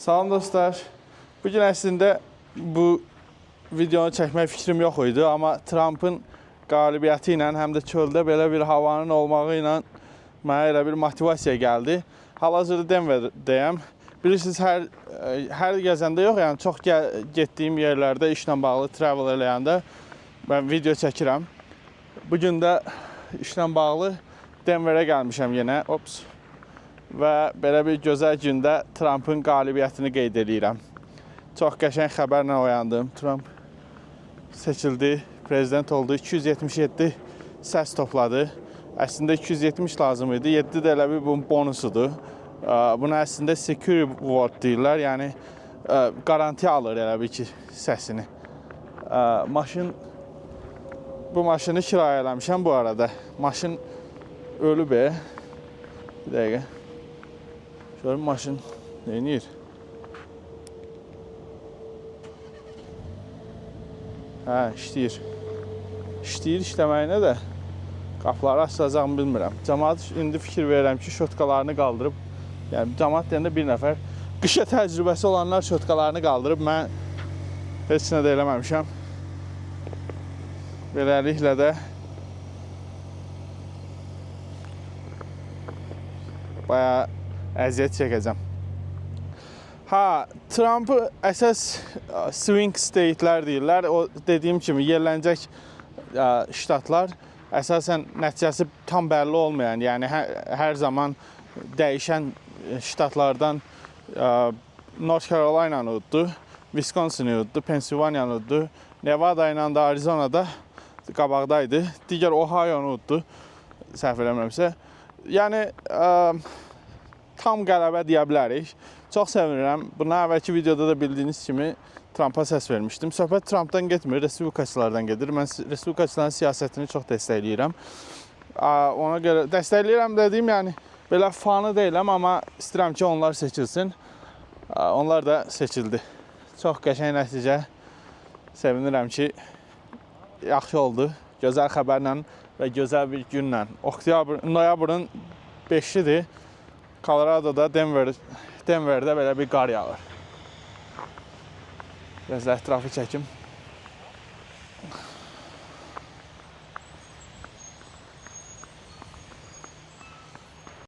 Salam dostlar. Bugün əslində bu videonu çəkmək fikrim yox idi, amma Trump'ın qalibiyyəti ilə həm də çöldə belə bir havanın olmağı ilə mənə elə bir motivasiya gəldi. Hal-hazırda Denverdəyəm. Bilirsiniz, hər gəzəndə yox, yəni çox getdiyim yerlərdə işlə bağlı travel eləyəndə mən video çəkirəm. Bugün də işlə bağlı Denverə gəlmişəm yenə. Ops. Və belə bir gözəl gündə Trump'ın qalibiyyətini qeyd edirəm. Çox qəşəng xəbərlə oyandım. Trump seçildi, prezident oldu, 277 səs topladı. Əslində 270 lazım idi, 7 də elə bir bunun bonusudur. Buna əslində security vote deyirlər, yəni garanti alır elə bir ki səsini. Bu maşını kirayə eləmişəm bu arada. Maşın ölüb. Bir dəqiqə. Görün maşın neynir? İşləyir. İşləyir işləməyinə də qapıları açılacağımı bilmirəm. Cəmaat indi fikir verirəm ki, şotkalarını qaldırıb, yəni cəmaat deyəndə bir nəfər qışa təcrübəsi olanlar şotkalarını qaldırıb, mən heç nə də eləməmişəm. Beləliklə də bayağı əziyyət çəkəcəm. Trump'ı əsas swing state'lər deyirlər. O dediyim kimi yerlənəcək ştatlar əsasən nəticəsi tam bəlli olmayan, yəni hər zaman dəyişən ştatlardan North Carolina uddu, Wisconsin uddu, Pennsylvania uddu, Nevada ilə də Arizona'da qabaqdaydı. Digər Ohio uddu, səhv eləmirəmsə. Yəni tam qələbə deyə bilərik. Çox sevinirəm. Bundan əvvəlki videoda da bildiyiniz kimi Trump'a səs vermişdim. Söhbət Trump'dan getmir, respublikaçılardan gedir. Mən respublikaçıların siyasətini çox dəstəkləyirəm. Ona görə dəstəkləyirəm dediyim, yəni belə fanı deyiləm, amma istəyirəm ki, onlar seçilsin. Onlar da seçildi. Çox qəşəng nəticə. Sevinirəm ki, yaxşı oldu. Gözəl xəbərlə və gözəl bir günlə. Noyabrın 5-idir. Colorado'da, Denver'də belə bir qar yağır. Biraz ətrafı çəkim.